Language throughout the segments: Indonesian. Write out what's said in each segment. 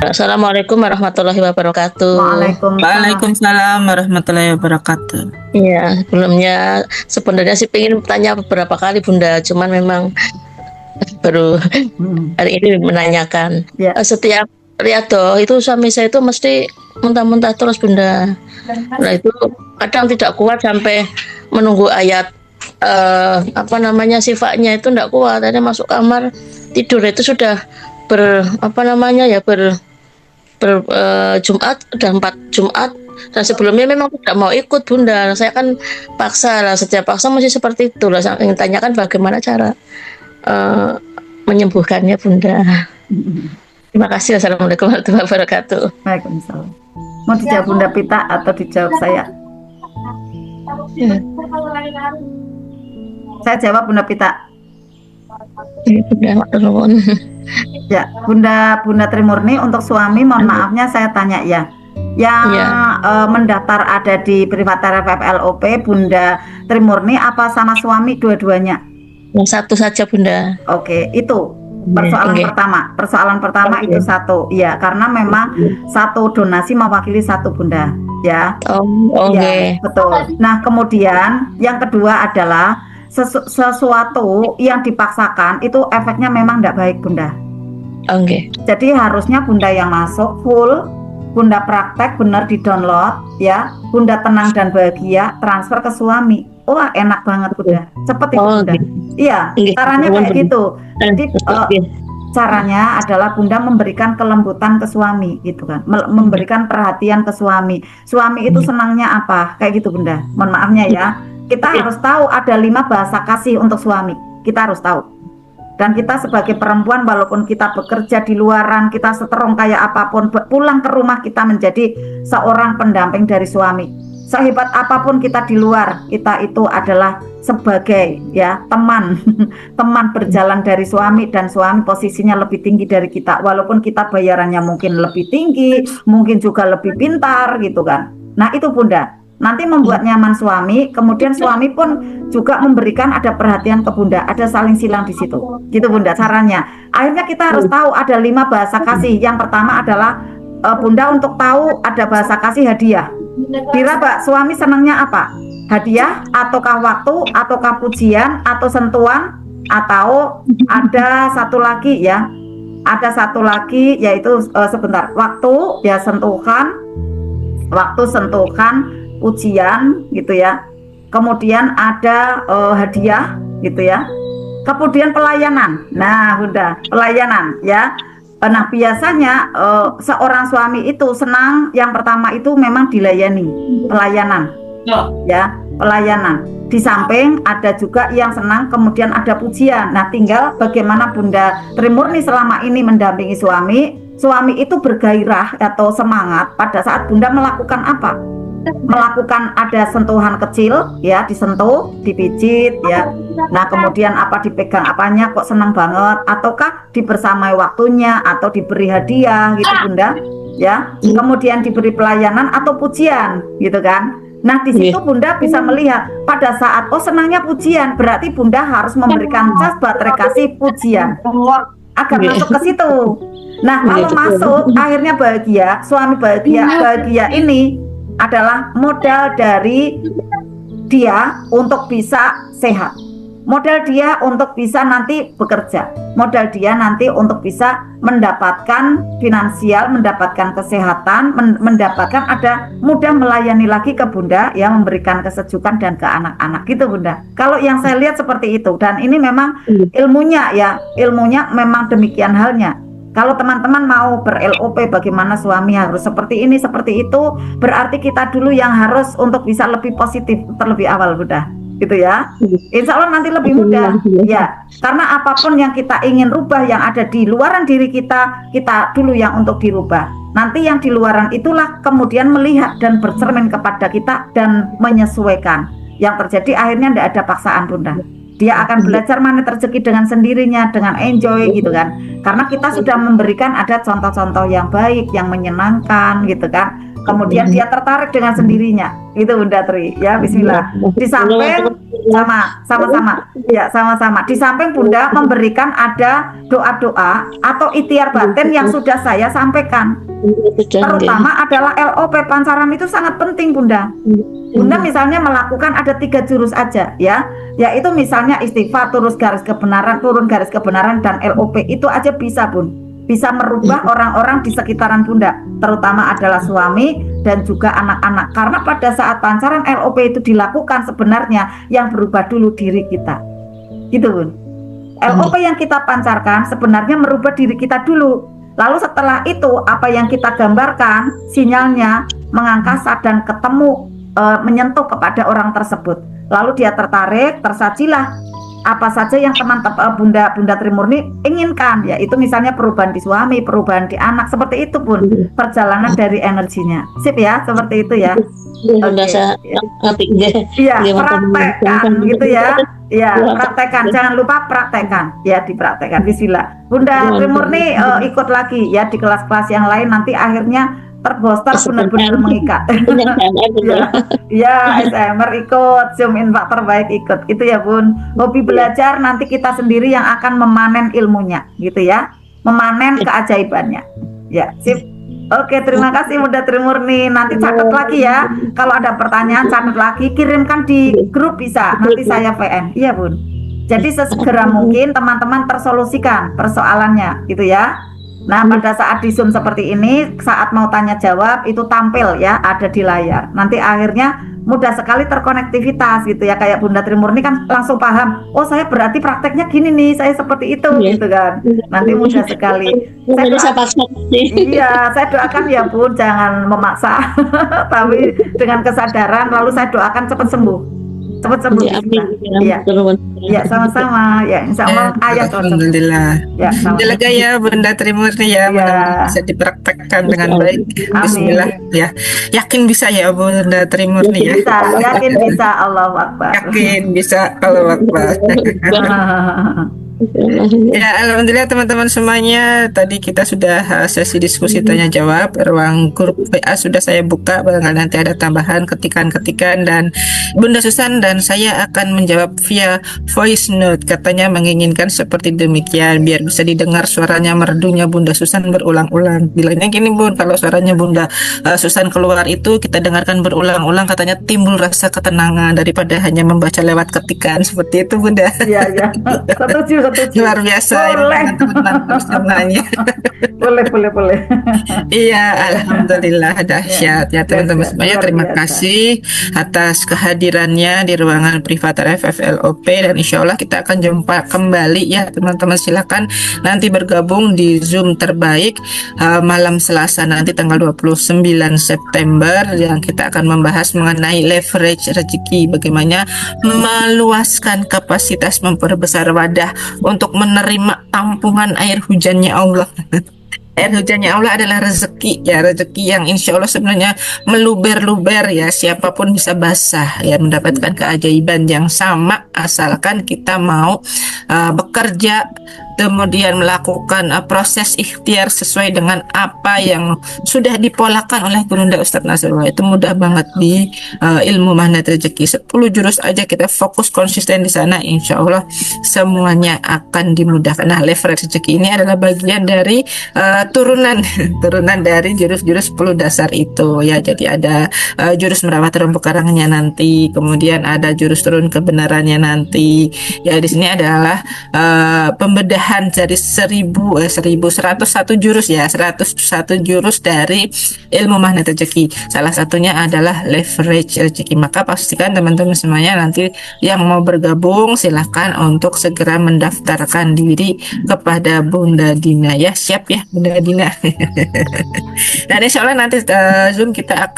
Assalamualaikum warahmatullahi wabarakatuh. Waalaikumsalam. Waalaikumsalam warahmatullahi wabarakatuh. Iya, sebelumnya sebenarnya sih pengen tanya beberapa kali Bunda, cuman memang baru Hmm, hari ini menanyakan. ya. Setiap riado itu suami saya itu mesti muntah-muntah terus Bunda. Nah itu kadang tidak kuat sampai menunggu ayat apa namanya sifatnya itu tidak kuat. Akhirnya masuk kamar tidur itu sudah apa namanya ya Jumat dan 4 Jumat dan sebelumnya memang tidak mau ikut Bunda. Saya kan paksa lah, setiap paksa masih seperti itu lah. Saya ingin tanyakan bagaimana cara eh, menyembuhkannya Bunda. Terima kasih. Assalamualaikum warahmatullahi wabarakatuh. Waalaikumsalam. Mau dijawab Bunda Pita atau dijawab saya? Ya, Saya jawab Bunda Pita. Bunda matur nuwun. Ya, Bunda Trimurni, untuk suami mohon maafnya saya tanya ya. Yang Ya. mendaftar ada di Privatera FFLOP Bunda Trimurni apa sama suami dua-duanya? Yang satu saja Bunda. Oke, itu persoalan Oke. pertama. Persoalan pertama Oke. itu satu. Ya, karena memang satu donasi mewakili satu Bunda, ya. Oh, Ya, oke. betul. Nah, kemudian yang kedua adalah sesuatu yang dipaksakan itu efeknya memang tidak baik Bunda. Oke. Jadi harusnya Bunda yang masuk full, Bunda praktek benar di download ya, Bunda tenang dan bahagia transfer ke suami. Wah enak banget Bunda, cepet itu Oh, Bunda. gitu. Iya, Oke. caranya kayak Bunda. gitu. Jadi Oke. caranya adalah Bunda memberikan kelembutan ke suami gitu kan, memberikan perhatian ke suami. Suami itu senangnya apa? Kayak gitu Bunda. Mohon maafnya ya. Kita harus tahu ada 5 bahasa kasih untuk suami. Kita harus tahu. Dan kita sebagai perempuan walaupun kita bekerja di luaran, kita seterong kayak apapun, pulang ke rumah kita menjadi seorang pendamping dari suami. Sehebat apapun kita di luar, kita itu adalah sebagai ya teman teman berjalan dari suami, dan suami posisinya lebih tinggi dari kita walaupun kita bayarannya mungkin lebih tinggi, mungkin juga lebih pintar gitu kan. Nah itu Bunda, nanti membuat nyaman suami, kemudian suami pun juga memberikan ada perhatian ke Bunda, ada saling silang di situ gitu Bunda caranya. Akhirnya kita harus tahu ada 5 bahasa kasih. Yang pertama adalah Bunda untuk tahu ada bahasa kasih hadiah. Kira Pak, suami senangnya apa? Hadiah, ataukah waktu, ataukah pujian, atau sentuhan, atau ada satu lagi ya. Ada satu lagi yaitu sebentar, waktu ya, sentuhan, pujian gitu ya. Kemudian ada hadiah gitu ya. Kemudian pelayanan. Nah, Bunda, pelayanan ya. Nah, biasanya seorang suami itu senang yang pertama itu memang dilayani, pelayanan. Ya, pelayanan. Di samping ada juga yang senang kemudian ada pujian. Nah, tinggal bagaimana Bunda Trimurni selama ini mendampingi suami. Suami itu bergairah atau semangat pada saat Bunda melakukan apa? Melakukan ada sentuhan kecil ya, disentuh, dipijit ya. Nah kemudian apa, dipegang apanya kok senang banget, ataukah dibersamai waktunya atau diberi hadiah gitu Bunda ya. Kemudian diberi pelayanan atau pujian gitu kan. Nah di situ Bunda bisa melihat pada saat senangnya pujian, berarti Bunda harus memberikan cas baterai kasih pujian agar masuk ke situ. Nah kalau masuk akhirnya bahagia, suami bahagia ini adalah modal dari dia untuk bisa sehat, modal dia untuk bisa nanti bekerja, modal dia nanti untuk bisa mendapatkan finansial, mendapatkan kesehatan, mendapatkan ada mudah melayani lagi ke Bunda yang memberikan kesejukan dan ke anak-anak gitu Bunda. Kalau yang saya lihat seperti itu, dan ini memang ilmunya memang demikian halnya. Kalau teman-teman mau ber-LOP bagaimana suami harus seperti ini, seperti itu, berarti kita dulu yang harus untuk bisa lebih positif terlebih awal Bunda, gitu ya. Insya Allah nanti lebih mudah ya, karena apapun yang kita ingin rubah yang ada di luaran diri kita, kita dulu yang untuk dirubah. Nanti yang di luaran itulah kemudian melihat dan bercermin kepada kita dan menyesuaikan. Yang terjadi akhirnya tidak ada paksaan Bunda. Dia akan belajar mana rezeki dengan sendirinya, dengan enjoy gitu kan. Karena kita sudah memberikan ada contoh-contoh yang baik, yang menyenangkan gitu kan. Kemudian dia tertarik dengan sendirinya. Itu Bunda Tri ya, bismillah. Di samping sama-sama ya, sama-sama. Di samping Bunda memberikan ada doa-doa atau ikhtiar batin yang sudah saya sampaikan. Terutama adalah LOP pancaran itu sangat penting Bunda. Bunda misalnya melakukan ada 3 jurus aja ya, yaitu misalnya istighfar, turun garis kebenaran dan LOP itu aja bisa Bun. Bisa merubah orang-orang di sekitaran Bunda, terutama adalah suami dan juga anak-anak. Karena pada saat pancaran LOP itu dilakukan sebenarnya yang berubah dulu diri kita. Gitu Bun. LOP yang kita pancarkan sebenarnya merubah diri kita dulu. Lalu setelah itu apa yang kita gambarkan, sinyalnya mengangkasa dan ketemu menyentuh kepada orang tersebut. Lalu dia tertarik, tersajilah apa saja yang Bunda Tri Murni inginkan, yaitu misalnya perubahan di suami, perubahan di anak, seperti itu Bun perjalanan dari energinya. Sip ya, seperti itu ya. Iya, praktekkan gitu ya. Iya, praktekkan, jangan lupa praktekkan. Ya, dipraktekkan. Bismillah. Bunda Tri Murni ikut lagi ya di kelas-kelas yang lain, nanti akhirnya terboster benar-benar mengikat. Ya, SMR ikut, Zoom Infak terbaik ikut. Itu ya Bun. Hobi belajar nanti kita sendiri yang akan memanen ilmunya, gitu ya. Memanen keajaibannya. Ya, sip. Oke, terima kasih Bunda Tri Murni. Nanti catat lagi ya. Kalau ada pertanyaan catat lagi, kirimkan di grup bisa. Nanti saya VN. Iya Bun. Jadi sesegera mungkin teman-teman tersolusikan persoalannya, gitu ya. Nah, pada saat di Zoom seperti ini, saat mau tanya jawab itu tampil ya, ada di layar. Nanti akhirnya mudah sekali terkonektivitas gitu ya, kayak Bunda Tri Murni kan langsung paham. Oh, saya berarti prakteknya gini nih, saya seperti itu gitu kan. Nanti mudah sekali. Saya doakan ya Bun, jangan memaksa, tapi dengan kesadaran. Lalu saya doakan cepat sembuh. Cepat sembuh. Ya, sama-sama. Ya, insya Allah ayat. Alhamdulillah. Ya, lega ya Bunda Tri Murni ya, mudah-mudahan bisa dipraktekkan dengan baik. Bismillah ya. Yakin bisa ya Bunda Tri Murni ya. Yakin bisa, Allahu Akbar. Yakin bisa, Allahu Akbar. Ya, alhamdulillah teman-teman semuanya, tadi kita sudah sesi diskusi tanya jawab. Ruang grup WA sudah saya buka, barangkali nanti ada tambahan ketikan-ketikan, dan Bunda Susan dan saya akan menjawab via voice note. Katanya menginginkan seperti demikian biar bisa didengar suaranya merdunya Bunda Susan berulang-ulang. Bilangnya gini Bun, kalau suaranya Bunda Susan keluar itu kita dengarkan berulang-ulang, katanya timbul rasa ketenangan daripada hanya membaca lewat ketikan seperti itu Bunda. Iya. Setuju. Luar biasa teman-teman semuanya. Boleh. Iya, alhamdulillah dahsyat ya teman-teman semuanya. Terima kasih atas kehadirannya di ruangan privat FFLOP, dan insya Allah kita akan jumpa kembali ya teman-teman. Silakan nanti bergabung di Zoom terbaik malam Selasa nanti tanggal 29 September, yang kita akan membahas mengenai leverage rezeki, bagaimana meluaskan kapasitas, memperbesar wadah untuk menerima tampungan air hujannya Allah. Air hujannya Allah adalah rezeki ya, rezeki yang insya Allah sebenarnya meluber-luber ya, siapapun bisa basah ya, mendapatkan keajaiban yang sama asalkan kita mau bekerja, kemudian melakukan proses ikhtiar sesuai dengan apa yang sudah dipolakan oleh Gurunda Ustadz Nasrullah. Itu mudah banget di ilmu magnet rezeki. 10 jurus aja kita fokus konsisten di sana, insya Allah semuanya akan dimudahkan. Nah, leverage rezeki ini adalah bagian dari turunan dari jurus-jurus 10 dasar itu ya. Jadi ada jurus merawat terumbu karangnya nanti, kemudian ada jurus turun kebenarannya nanti ya. Di sini adalah pembedahan dari 101 jurus ya, 101 jurus dari ilmu magnet rezeki. Salah satunya adalah leverage rezeki. Maka pastikan teman-teman semuanya nanti yang mau bergabung silahkan untuk segera mendaftarkan diri kepada Bunda Dina ya. Siap ya Bunda Dina. Dan insya Allah nanti Zoom kita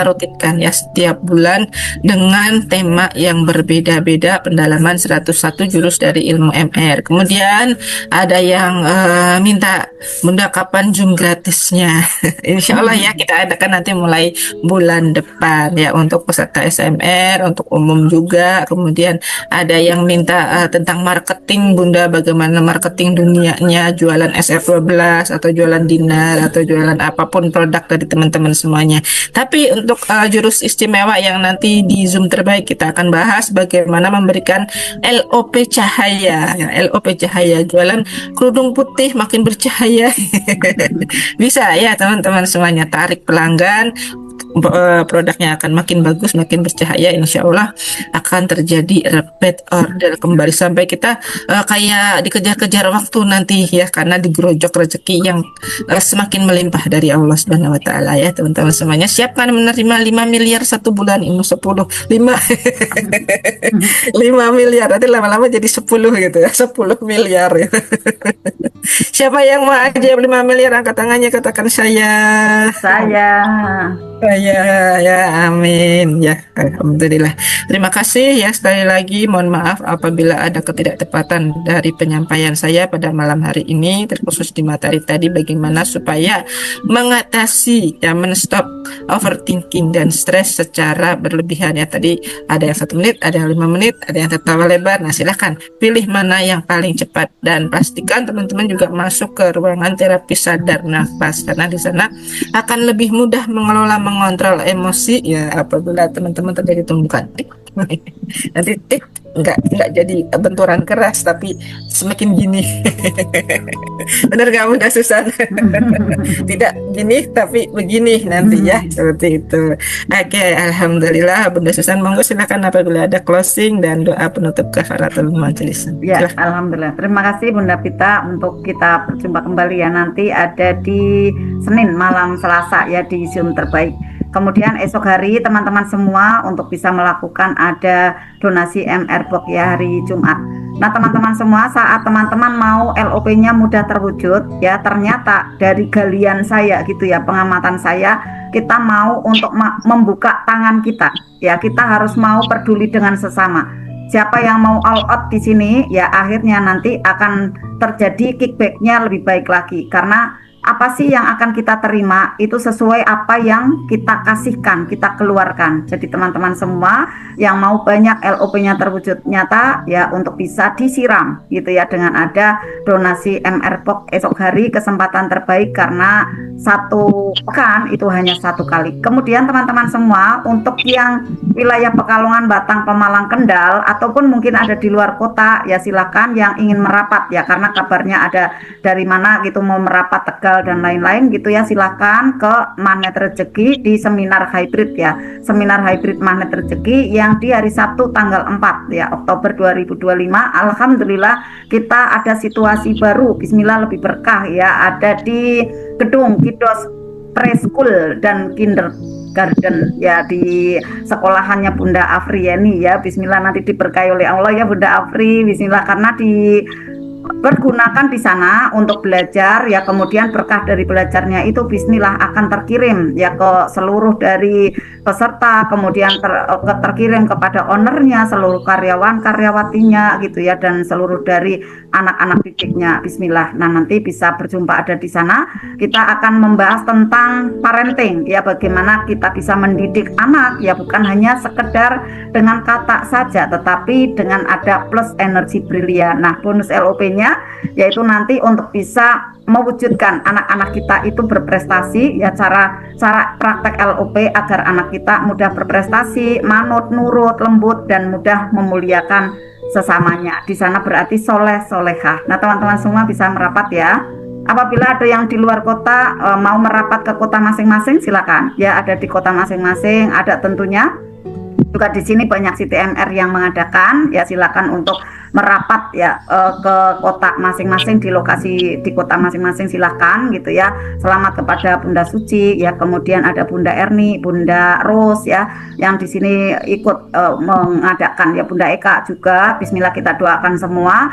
rutinkan ya setiap bulan dengan tema yang berbeda-beda, pendalaman 101 jurus dari ilmu MR. Kemudian ada yang minta Bunda kapan Zoom gratisnya. Insya Allah ya kita adakan nanti mulai bulan depan ya, untuk peserta SMR, untuk umum juga. Kemudian ada yang minta tentang marketing Bunda, bagaimana marketing dunianya, jualan SF12 atau jualan dinar atau jualan apapun produk dari teman-teman semuanya. Tapi untuk jurus istimewa yang nanti di Zoom terbaik kita akan bahas bagaimana memberikan LOP cahaya, ya, LOP cahaya, jualan kerudung putih makin bercahaya. Bisa ya teman-teman semuanya, tarik pelanggan, produknya akan makin bagus, makin bercahaya, insya Allah akan terjadi repeat order kembali sampai kita kayak dikejar-kejar waktu nanti ya, karena digerojok rezeki yang semakin melimpah dari Allah Subhanahu wa taala ya teman-teman semuanya. Siapkan menerima 5 miliar satu bulan, ini 10 5 5 miliar, nanti lama-lama jadi 10 gitu ya, 10 miliar ya. Siapa yang mau aja 5 miliar, angkat tangannya, katakan saya. Ya, amin ya, alhamdulillah. Terima kasih ya sekali lagi. Mohon maaf apabila ada ketidaktepatan dari penyampaian saya pada malam hari ini, terkhusus di materi tadi, bagaimana supaya mengatasi ya, menstop overthinking dan stres secara berlebihan ya. Tadi ada yang 1 menit, ada yang 5 menit, ada yang tertawa lebar. Nah, silahkan pilih mana yang paling cepat dan pastikan teman-teman juga masuk ke ruangan terapi sadar nafas, karena di sana akan lebih mudah mengontrol emosi ya. Apabila teman-teman terjadi tumbukan nanti enggak jadi benturan keras, tapi semakin gini. Benar gak Bunda Susan? Tidak gini tapi begini nanti ya, seperti itu. Oke, alhamdulillah. Bunda Susan, monggo silakan apabila ada closing dan doa penutup kafaratul majelis. Ya, alhamdulillah. Terima kasih Bunda Pita, untuk kita berjumpa kembali ya, nanti ada di Senin malam Selasa ya di Zoom terbaik. Kemudian esok hari teman-teman semua untuk bisa melakukan ada donasi MR Box ya hari Jumat. Nah teman-teman semua, saat teman-teman mau LOP-nya mudah terwujud ya, ternyata dari galian saya gitu ya, pengamatan saya, kita mau untuk membuka tangan kita ya, kita harus mau peduli dengan sesama. Siapa yang mau all out di sini ya, akhirnya nanti akan terjadi kickback-nya lebih baik lagi, karena apa sih yang akan kita terima itu sesuai apa yang kita kasihkan, kita keluarkan. Jadi teman-teman semua yang mau banyak LOP-nya terwujud nyata ya, untuk bisa disiram gitu ya dengan ada donasi MR Box esok hari, kesempatan terbaik karena 1 pekan itu hanya 1 kali. Kemudian teman-teman semua, untuk yang wilayah Pekalongan, Batang, Pemalang, Kendal ataupun mungkin ada di luar kota ya, silakan yang ingin merapat ya, karena kabarnya ada dari mana gitu mau merapat, Tegal dan lain-lain gitu ya, silakan ke Magnet Rezeki di seminar hybrid ya, seminar hybrid Magnet Rezeki yang di hari Sabtu tanggal 4 ya Oktober 2025. Alhamdulillah kita ada situasi baru, bismillah lebih berkah ya, ada di gedung Kidos Preschool dan Kindergarten ya, di sekolahannya Bunda Afrieni ya, bismillah nanti diberkahi oleh Allah ya Bunda Afri, bismillah, karena dipergunakan di sana untuk belajar ya, kemudian berkah dari belajarnya itu bismillah akan terkirim ya ke seluruh dari peserta, kemudian terkirim kepada ownernya, seluruh karyawan-karyawatinya gitu ya, dan seluruh dari anak-anak didiknya, bismillah. Nah nanti bisa berjumpa ada di sana. Kita akan membahas tentang parenting ya, bagaimana kita bisa mendidik anak ya, bukan hanya sekedar dengan kata saja, tetapi dengan ada plus energi brilian. Nah bonus LOP-nya yaitu nanti untuk bisa mewujudkan anak-anak kita itu berprestasi ya, cara praktek LOP agar anak kita mudah berprestasi, manut, nurut, lembut, dan mudah memuliakan sesamanya. Di sana berarti soleh solehah. Nah teman-teman semua bisa merapat ya. Apabila ada yang di luar kota mau merapat ke kota masing-masing, silakan ya, ada di kota masing-masing, ada tentunya juga di sini banyak CTMR yang mengadakan ya, silakan untuk merapat ya ke kota masing-masing, di lokasi di kota masing-masing, silakan gitu ya. Selamat kepada Bunda Suci ya, kemudian ada Bunda Erni, Bunda Ros ya yang di sini ikut mengadakan ya, Bunda Eka juga, bismillah kita doakan semua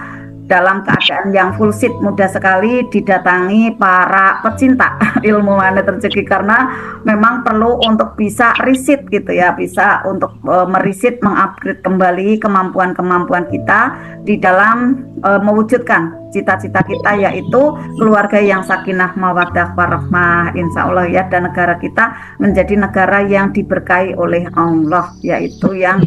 dalam keadaan yang full seat, mudah sekali didatangi para pecinta ilmu Magnet Rezeki, karena memang perlu untuk bisa riset gitu ya, bisa untuk meriset, mengupgrade kembali kemampuan-kemampuan kita di dalam mewujudkan cita-cita kita, yaitu keluarga yang sakinah mawaddah warahmah insya Allah ya, dan negara kita menjadi negara yang diberkahi oleh Allah, yaitu yang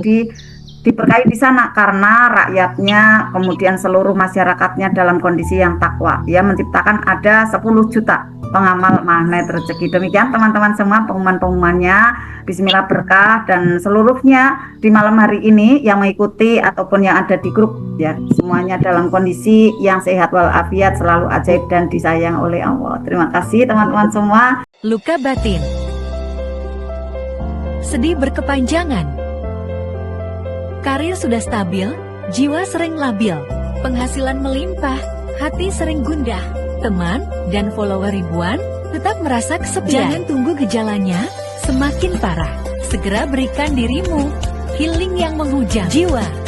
diberkahi di sana karena rakyatnya kemudian seluruh masyarakatnya dalam kondisi yang takwa, ya, menciptakan ada 10 juta pengamal magnet rezeki. Demikian teman-teman semua pengumuman-pengumumannya. Bismillah berkah dan seluruhnya di malam hari ini yang mengikuti ataupun yang ada di grup, ya, semuanya dalam kondisi yang sehat walafiat, selalu ajaib dan disayang oleh Allah. Terima kasih teman-teman semua. Luka batin, sedih berkepanjangan, karir sudah stabil, jiwa sering labil, penghasilan melimpah, hati sering gundah, teman dan follower ribuan, tetap merasa kesepian. Jangan tunggu gejalanya semakin parah, segera berikan dirimu healing yang menghujam jiwa.